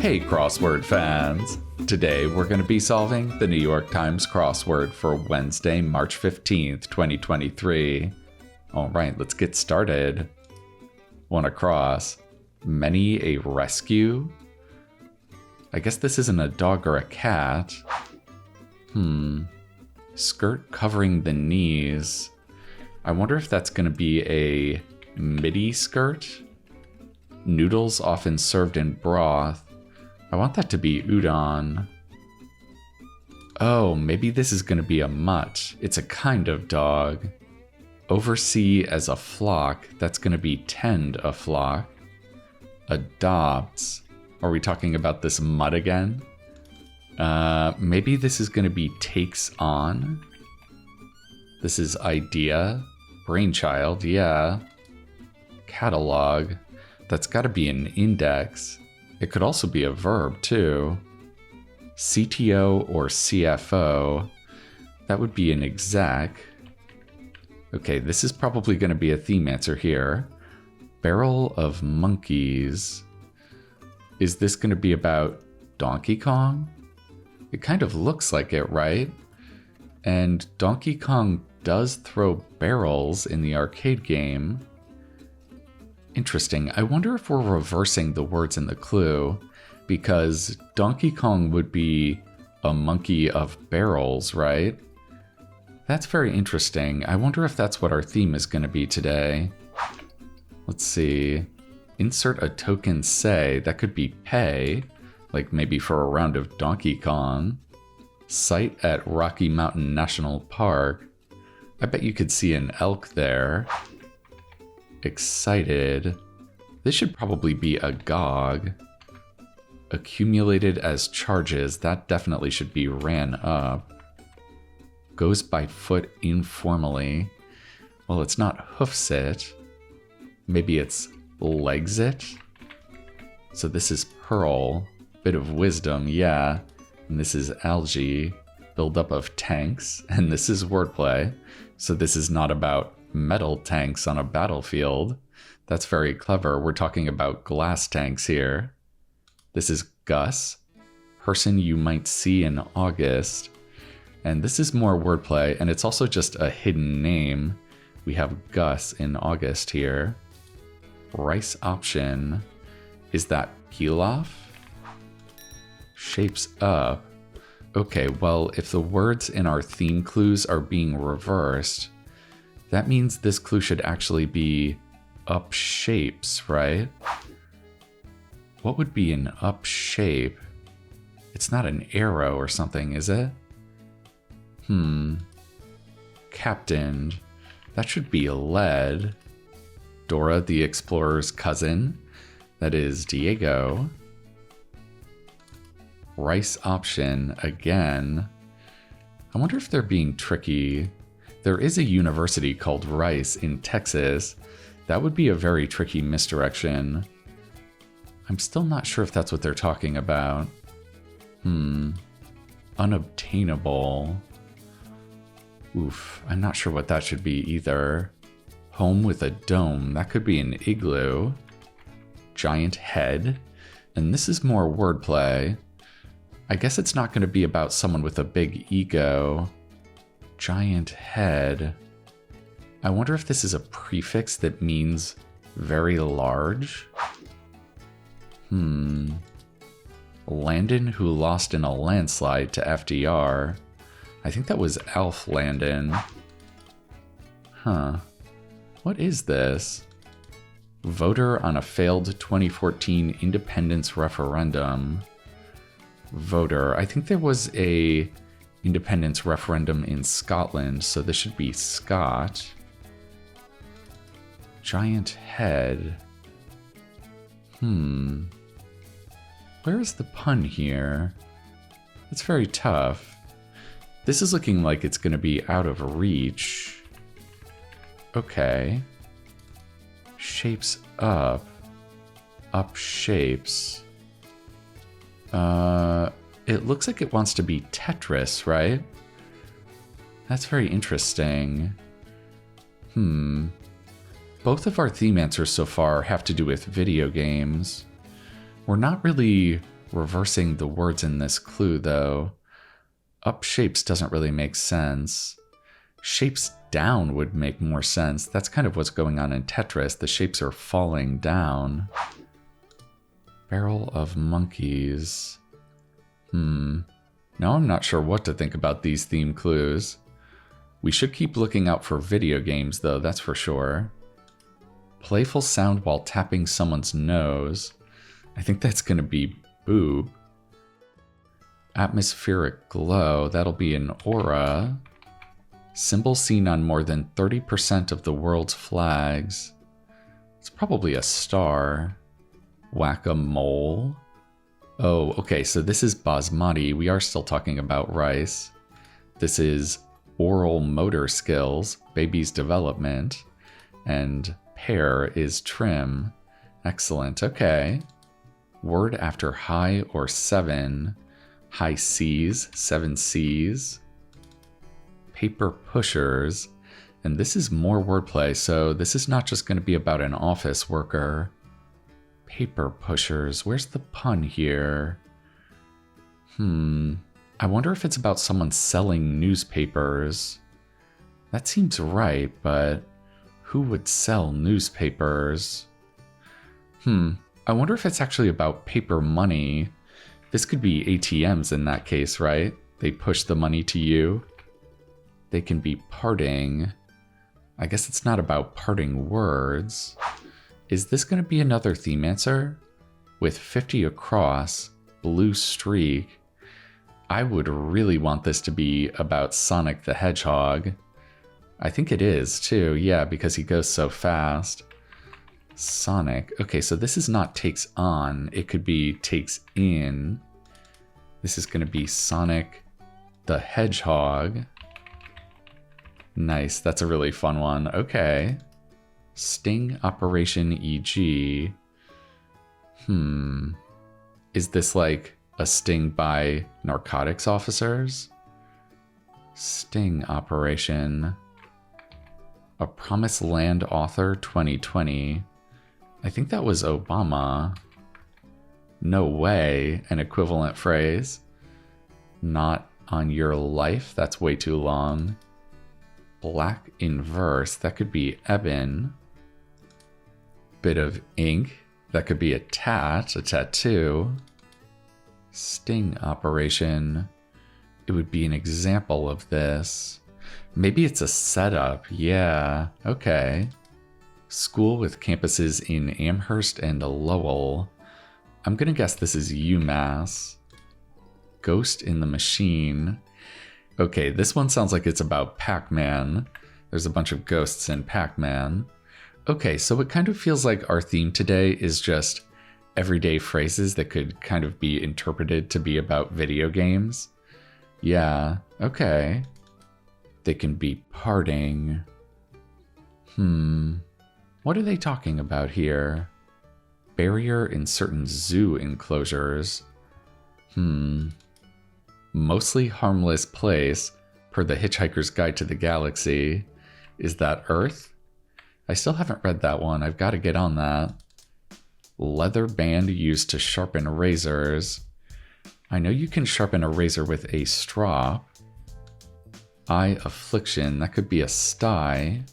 Hey crossword fans! Today we're going to be solving the New York Times crossword for Wednesday, March 15th, 2023. Alright, let's get started. One across. Many a rescue? I guess this isn't a dog or a cat. Skirt covering the knees. I wonder if that's going to be a midi skirt? Noodles often served in broth. I want that to be udon. Oh, maybe this is going to be a mutt. It's a kind of dog. Oversee as a flock. That's going to be tend a flock. Adopts. Are we talking about this mutt again? Maybe this is going to be takes on. This is idea. Brainchild, yeah. Catalog. That's got to be an index. It could also be a verb, too. CTO or CFO. That would be an exec. Okay, this is probably going to be a theme answer here. Barrel of monkeys. Is this going to be about Donkey Kong? It kind of looks like it, right? And Donkey Kong does throw barrels in the arcade game. Interesting. I wonder if we're reversing the words in the clue, because Donkey Kong would be a monkey of barrels, right? That's very interesting. I wonder if that's what our theme is going to be today. Let's see. Insert a token say. That could be pay, like maybe for a round of Donkey Kong. Site at Rocky Mountain National Park. I bet you could see an elk there. Excited. This should probably be a GOG. Accumulated as charges. That definitely should be ran up. Goes by foot informally. Well, it's not hoofs it. Maybe it's legs it. So this is pearl. Bit of wisdom, yeah. And this is algae. Buildup of tanks. And this is wordplay. So this is not about metal tanks on a battlefield. That's very clever. We're talking about glass tanks here. This is Gus. Person you might see in August. And this is more wordplay, and it's also just a hidden name. We have Gus in August here. Rice option. Is that pilaf? Shapes up. Okay, well, if the words in our theme clues are being reversed, that means this clue should actually be up shapes, right? What would be an up shape? It's not an arrow or something, is it? Captained. That should be lead. Dora the Explorer's cousin. That is Diego. Rice option again. I wonder if they're being tricky. There is a university called Rice in Texas. That would be a very tricky misdirection. I'm still not sure if that's what they're talking about. Unobtainable. Oof, I'm not sure what that should be either. Home with a dome. That could be an igloo. Giant head. And this is more wordplay. I guess it's not going to be about someone with a big ego. Giant head. I wonder if this is a prefix that means very large. Landon who lost in a landslide to FDR. I think that was Alf Landon. What is this? Voter on a failed 2014 independence referendum. Voter. I think there was a independence referendum in Scotland, so this should be Scott. Giant head. Where is the pun here? It's very tough. This is looking like it's going to be out of reach. Okay. Shapes up. Up shapes. It looks like it wants to be Tetris, right? That's very interesting. Both of our theme answers so far have to do with video games. We're not really reversing the words in this clue, though. Up shapes doesn't really make sense. Shapes down would make more sense. That's kind of what's going on in Tetris. The shapes are falling down. Barrel of monkeys. Now I'm not sure what to think about these theme clues. We should keep looking out for video games, though, that's for sure. Playful sound while tapping someone's nose. I think that's going to be boob. Atmospheric glow. That'll be an aura. Symbol seen on more than 30% of the world's flags. It's probably a star. Whack-a-mole. Oh, okay, so this is basmati. We are still talking about rice. This is oral motor skills, baby's development. And pear is trim. Excellent, okay. Word after high or 7. High C's, 7 C's. Paper pushers. And this is more wordplay, so this is not just going to be about an office worker. Paper pushers. Where's the pun here? I wonder if it's about someone selling newspapers. That seems right, but who would sell newspapers? I wonder if it's actually about paper money. This could be ATMs in that case, right? They push the money to you. They can be parting. I guess it's not about parting words. Is this going to be another theme answer? With 50 across, blue streak. I would really want this to be about Sonic the Hedgehog. I think it is too, yeah, because he goes so fast. Sonic. Okay, so this is not takes on. It could be takes in. This is going to be Sonic the Hedgehog. Nice, that's a really fun one. Okay. Sting Operation EG. Is this like a sting by narcotics officers? Sting Operation. A Promised Land Author 2020. I think that was Obama. No way, an equivalent phrase. Not on your life, that's way too long. Black in verse, that could be Eben. Bit of ink, that could be a tattoo. Sting Operation, it would be an example of this. Maybe it's a setup, yeah, okay. School with campuses in Amherst and Lowell. I'm gonna guess this is UMass. Ghost in the Machine. Okay, this one sounds like it's about Pac-Man. There's a bunch of ghosts in Pac-Man. Okay, so it kind of feels like our theme today is just everyday phrases that could kind of be interpreted to be about video games. Yeah, okay. They can be parting. What are they talking about here? Barrier in certain zoo enclosures. Mostly harmless place, per the Hitchhiker's Guide to the Galaxy. Is that Earth? I still haven't read that one. I've got to get on that. Leather band used to sharpen razors. I know you can sharpen a razor with a strop. Eye affliction. That could be a sty.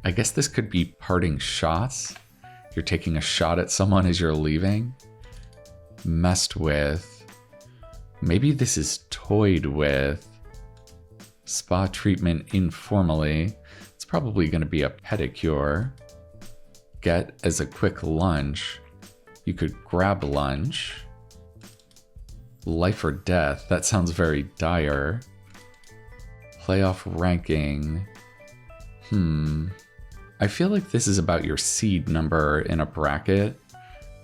I guess this could be parting shots. You're taking a shot at someone as you're leaving. Messed with. Maybe this is toyed with. Spa treatment informally. It's probably going to be a pedicure. Get as a quick lunch. You could grab lunch. Life or death. That sounds very dire. Playoff ranking. I feel like this is about your seed number in a bracket.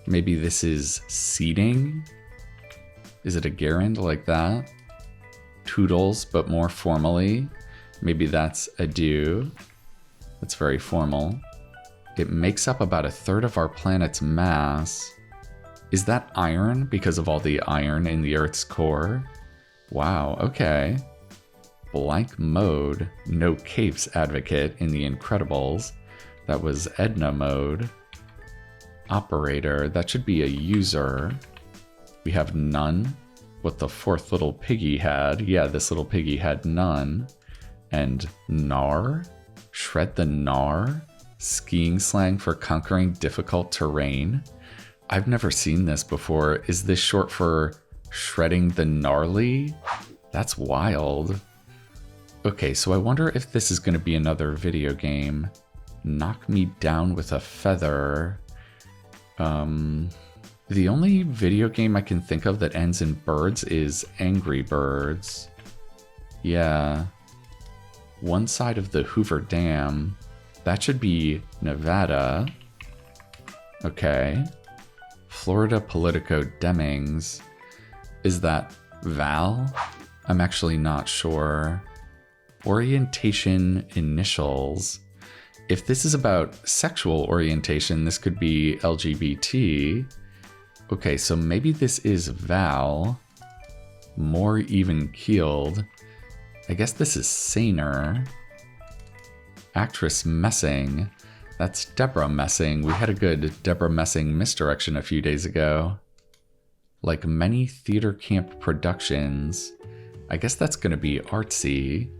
Maybe this is seeding. Is it a gerund like that? Toodles, but more formally. Maybe that's adieu. That's very formal. It makes up about 1/3 of our planet's mass. Is that iron because of all the iron in the Earth's core? Wow, okay. Blank mode. No capes advocate in The Incredibles. That was Edna mode. Operator. That should be a user. We have none. What the fourth little piggy had. Yeah, this little piggy had none. And gnar? Shred the gnar? Skiing slang for conquering difficult terrain? I've never seen this before. Is this short for shredding the gnarly? That's wild. Okay, so I wonder if this is going to be another video game. Knock me down with a feather. The only video game I can think of that ends in birds is Angry Birds. Yeah. One side of the Hoover Dam. That should be Nevada. Okay. Florida Politico Demings. Is that Val? I'm actually not sure. Orientation initials. If this is about sexual orientation, this could be LGBT. Okay, so maybe this is Val. More even-keeled. I guess this is saner. Actress Messing. That's Deborah Messing. We had a good Deborah Messing misdirection a few days ago. Like many theater camp productions. I guess that's going to be artsy.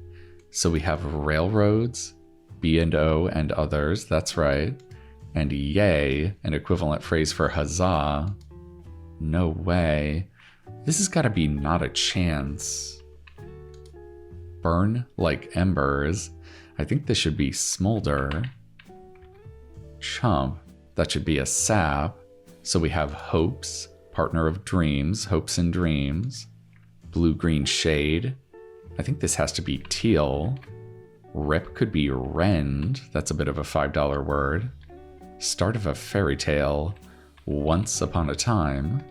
So we have railroads, B&O, and others. That's right. And yay, an equivalent phrase for huzzah. No way. This has got to be not a chance. Burn like embers. I think this should be smolder. Chump. That should be a sap. So we have hopes, partner of dreams, hopes and dreams. Blue-green shade. I think this has to be teal. Rip could be rend. That's a bit of a $5 word. Start of a fairy tale. Once upon a time.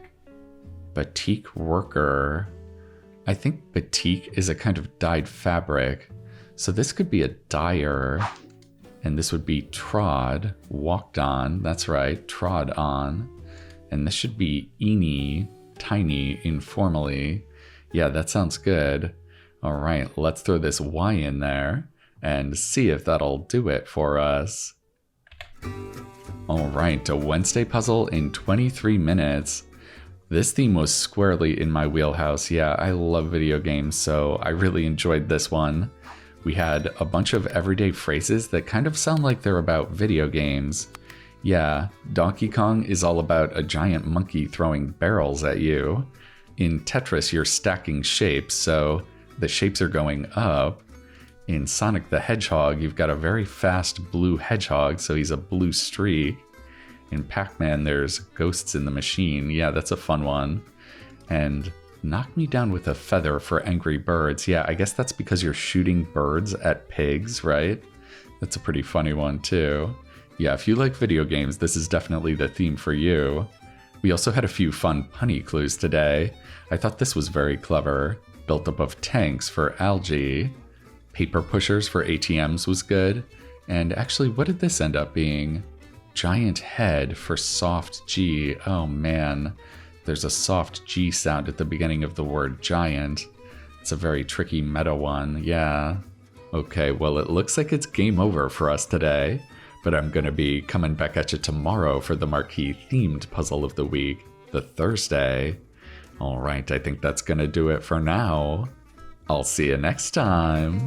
Batik worker. I think batik is a kind of dyed fabric. So this could be a dyer. And this would be trod, walked on. That's right, trod on. And this should be eeny, tiny, informally. Yeah, that sounds good. All right, let's throw this Y in there and see if that'll do it for us. All right, a Wednesday puzzle in 23 minutes. This theme was squarely in my wheelhouse. Yeah, I love video games, so I really enjoyed this one. We had a bunch of everyday phrases that kind of sound like they're about video games. Yeah, Donkey Kong is all about a giant monkey throwing barrels at you. In Tetris, you're stacking shapes, so the shapes are going up. In Sonic the Hedgehog, you've got a very fast blue hedgehog, so he's a blue streak. In Pac-Man, there's ghosts in the machine. Yeah, that's a fun one. And knock me down with a feather for Angry Birds. Yeah, I guess that's because you're shooting birds at pigs, right? That's a pretty funny one, too. Yeah, if you like video games, this is definitely the theme for you. We also had a few fun punny clues today. I thought this was very clever. Built up of tanks for algae. Paper pushers for ATMs was good. And actually, what did this end up being? Giant head for soft G. Oh man, there's a soft G sound at the beginning of the word giant. It's a very tricky meta one, yeah. Okay, well it looks like it's game over for us today, but I'm gonna be coming back at you tomorrow for the marquee themed puzzle of the week, the Thursday. All right, I think that's gonna do it for now. I'll see you next time.